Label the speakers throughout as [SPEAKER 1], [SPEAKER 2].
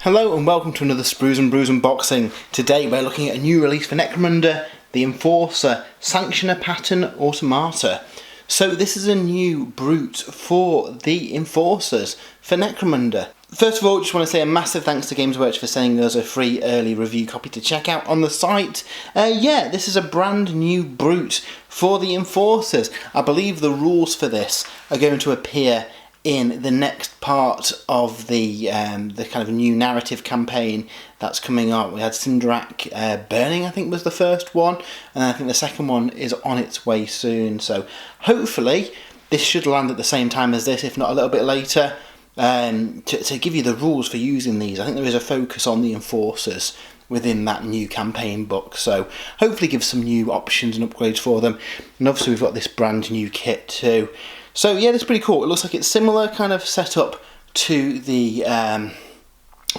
[SPEAKER 1] Hello and welcome to another Sprues and Brews unboxing. Today we're looking at a new release for Necromunda, the Enforcer Sanctioner Pattern Automata. So this is a new brute for the Enforcers for Necromunda. First of all, just want to say a massive thanks to Games Workshop for sending us a free early review copy to check out on the site. This is a brand new brute for the Enforcers. I believe the rules for this are going to appear in the next part of the kind of new narrative campaign that's coming up. We had Cinderak Burning, I think was the first one, and I think the second one is on its way soon. So hopefully this should land at the same time as this, if not a little bit later, to give you the rules for using these. I think there is a focus on the Enforcers within that new campaign book, so hopefully give some new options and upgrades for them. And obviously we've got this brand new kit too. So yeah, that's pretty cool. It looks like it's similar kind of setup to the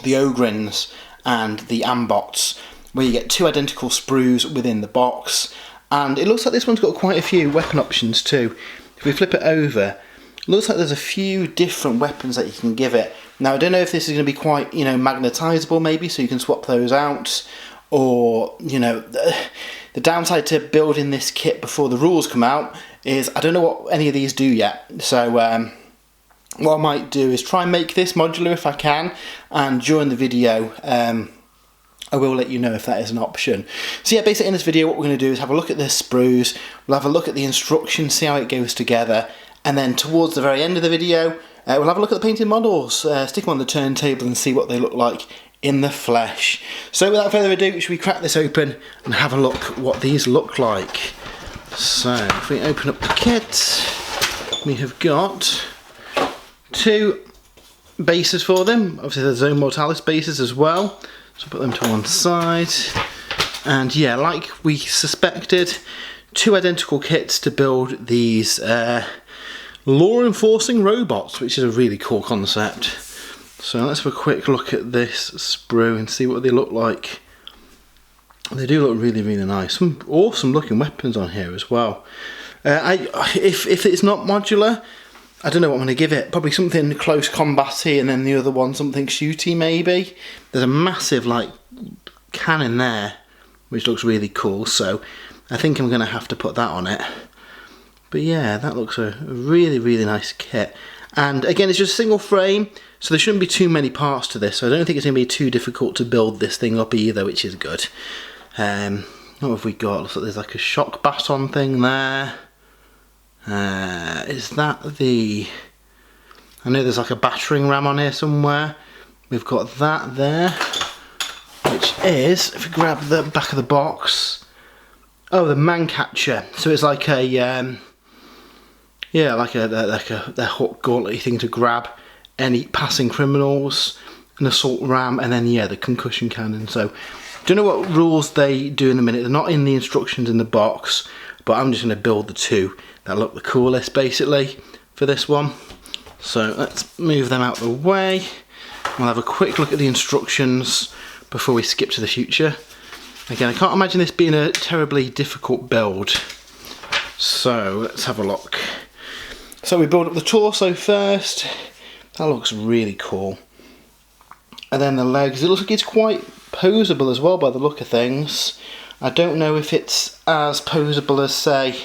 [SPEAKER 1] Ogrins and the Ambots, where you get two identical sprues within the box, and it looks like this one's got quite a few weapon options too. If we flip it over, it looks like there's a few different weapons that you can give it. Now I don't know if this is going to be quite, magnetizable maybe, so you can swap those out, or the downside to building this kit before the rules come out is I don't know what any of these do yet. So what I might do is try and make this modular if I can, and during the video I will let you know if that is an option. So yeah, basically in this video what we're going to do is have a look at the sprues, we'll have a look at the instructions, see how it goes together, and then towards the very end of the video we'll have a look at the painted models, stick them on the turntable and see what they look like in the flesh. So without further ado, should we crack this open and have a look what these look like. So if we open up the kit, we have got two bases for them. Obviously there's Zone Mortalis bases as well, so put them to one side. And yeah, like we suspected, two identical kits to build these law enforcing robots, which is a really cool concept. So let's have a quick look at this sprue and see what they look like. They do look really, really nice. Some awesome looking weapons on here as well. If it's not modular, I don't know what I'm going to give it. Probably something close combat-y, and then the other one something shooty maybe. There's a massive cannon there, which looks really cool. So I think I'm going to have to put that on it. But yeah, that looks a really, really nice kit. And again, it's just a single frame, so there shouldn't be too many parts to this. So I don't think it's going to be too difficult to build this thing up either, which is good. What have we got? Looks like there's like a shock baton thing there. Is that the... I know there's like a battering ram on here somewhere. We've got that there, which is, if we grab the back of the box, oh, the man catcher. So it's like a, like a hook gauntlet thing to grab any passing criminals, an assault ram, and then yeah, the concussion cannon. So don't know what rules they do in a minute. They're not in the instructions in the box, but I'm just going to build the two that look the coolest basically for this one. So let's move them out of the way. We'll have a quick look at the instructions before we skip to the future. Again, I can't imagine this being a terribly difficult build. So let's have a look. So we build up the torso first. That looks really cool. And then the legs, it looks like it's quite posable as well by the look of things. I don't know if it's as posable as, say,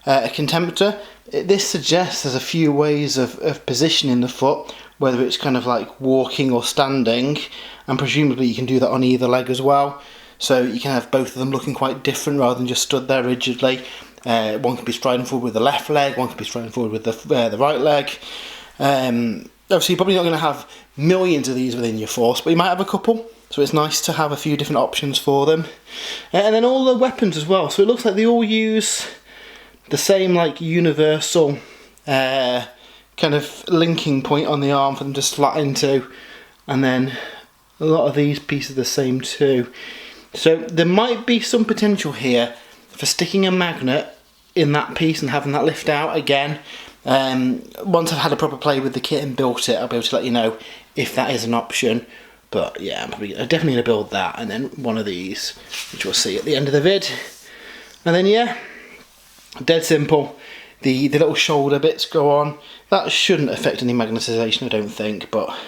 [SPEAKER 1] a Contemptor. This suggests there's a few ways of positioning the foot, whether it's kind of like walking or standing, and presumably you can do that on either leg as well. So you can have both of them looking quite different rather than just stood there rigidly. One can be striding forward with the left leg, one can be striding forward with the right leg. Obviously you're probably not going to have millions of these within your force, but you might have a couple. So it's nice to have a few different options for them. And then all the weapons as well. So it looks like they all use the same universal kind of linking point on the arm for them to slot into. And then a lot of these pieces are the same too. So there might be some potential here for sticking a magnet in that piece and having that lift out again. Once I've had a proper play with the kit and built it, I'll be able to let you know if that is an option. But yeah, I'm definitely going to build that, and then one of these, which we'll see at the end of the vid. And then yeah, dead simple. The little shoulder bits go on. That shouldn't affect any magnetisation, I don't think, but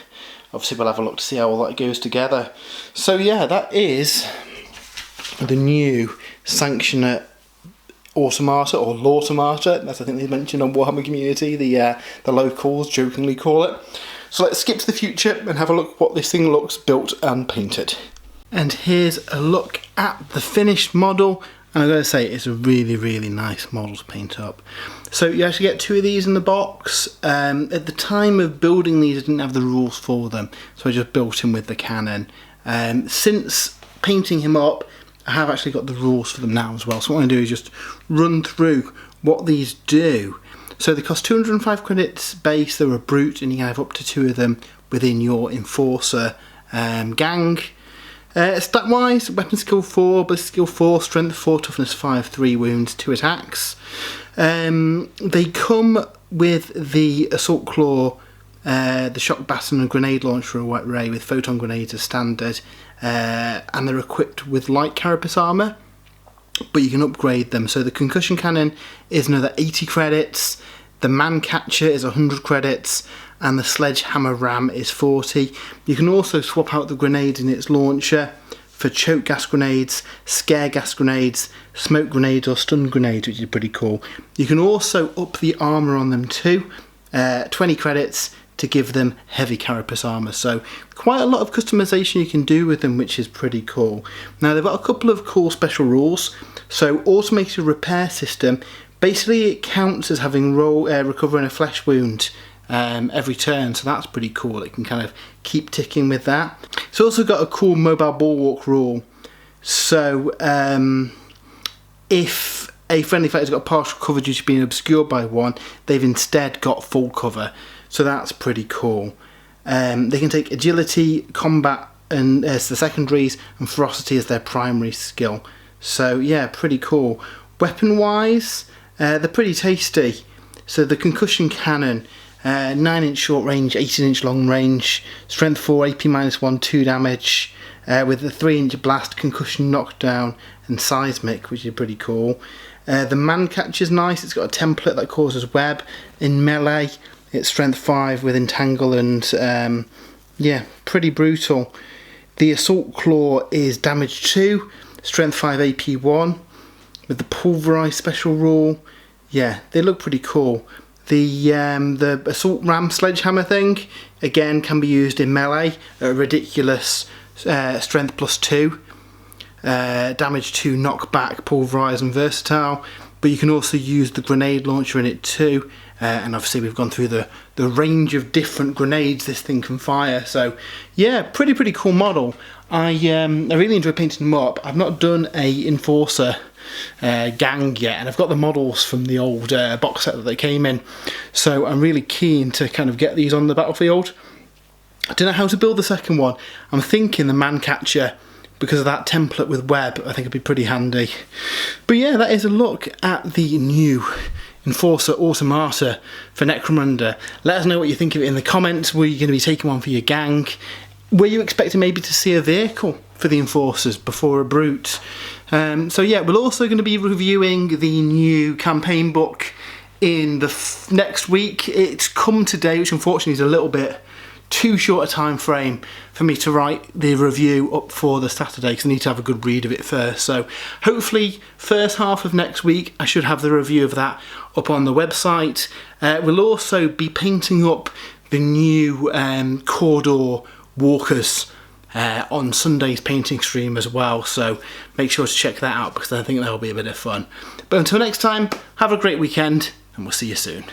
[SPEAKER 1] obviously we'll have a look to see how all that goes together. So yeah, that is the new Sanctioner Automata, or Automata, as I think they mentioned on Warhammer Community, the locals jokingly call it. So let's skip to the future and have a look what this thing looks built and painted. And here's a look at the finished model, and I've got to say it's a really, really nice model to paint up. So you actually get 2 of these in the box. At the time of building these, I didn't have the rules for them, so I just built him with the cannon. Since painting him up, I have actually got the rules for them now as well. So what I'm going to do is just run through what these do. So they cost 205 credits base, they're a brute, and you can have up to 2 of them within your Enforcer gang. Stat wise, weapon skill 4, ballistic skill 4, strength 4, toughness 5, 3 wounds, 2 attacks. They come with the assault claw, the shock baton and grenade launcher array with photon grenades as standard, and they're equipped with light carapace armour, but you can upgrade them. So the concussion cannon is another 80 credits, the man catcher is 100 credits, and the sledgehammer ram is 40. You can also swap out the grenades in its launcher for choke gas grenades, scare gas grenades, smoke grenades or stun grenades, which is pretty cool. You can also up the armour on them too, 20 credits to give them heavy carapace armour. So quite a lot of customization you can do with them, which is pretty cool. Now they've got a couple of cool special rules. So automated repair system, basically it counts as having recovering a flesh wound every turn, so that's pretty cool. It can kind of keep ticking with that. It's also got a cool mobile bulwark rule. So if a friendly fighter's got partial cover due to being obscured by one, they've instead got full cover. So that's pretty cool. They can take agility, combat and as the secondaries, and ferocity as their primary skill. So yeah, pretty cool. Weapon wise, they're pretty tasty. So the concussion cannon, 9-inch short range, 18-inch long range, strength 4, AP -1, 2 damage, with a 3-inch blast, concussion knockdown and seismic, which is pretty cool. The man catcher's nice. It's got a template that causes web. In melee, it's strength 5 with entangle and yeah, pretty brutal. The assault claw is damage 2, strength 5, AP 1, with the pulverized special rule. Yeah, they look pretty cool. The assault ram sledgehammer thing again can be used in melee at a ridiculous strength +2, damage 2, knockback, pulverized and versatile. But you can also use the grenade launcher in it too, and obviously we've gone through the range of different grenades this thing can fire. So yeah, pretty cool model. I really enjoy painting them up. I've not done a Enforcer gang yet, and I've got the models from the old box set that they came in, so I'm really keen to kind of get these on the battlefield. I don't know how to build the second one. I'm thinking the man catcher, because of that template with web, I think it'd be pretty handy. But yeah, that is a look at the new Enforcer Automata for Necromunda. Let us know what you think of it in the comments. Were you going to be taking one for your gang? Were you expecting maybe to see a vehicle for the Enforcers before a brute? So yeah, we're also going to be reviewing the new campaign book in the next week. It's come today, which unfortunately is a little bit too short a time frame for me to write the review up for the Saturday, because I need to have a good read of it first. So hopefully first half of next week I should have the review of that up on the website. We'll also be painting up the new corridor walkers on Sunday's painting stream as well, so make sure to check that out because I think that'll be a bit of fun. But until next time, have a great weekend and we'll see you soon.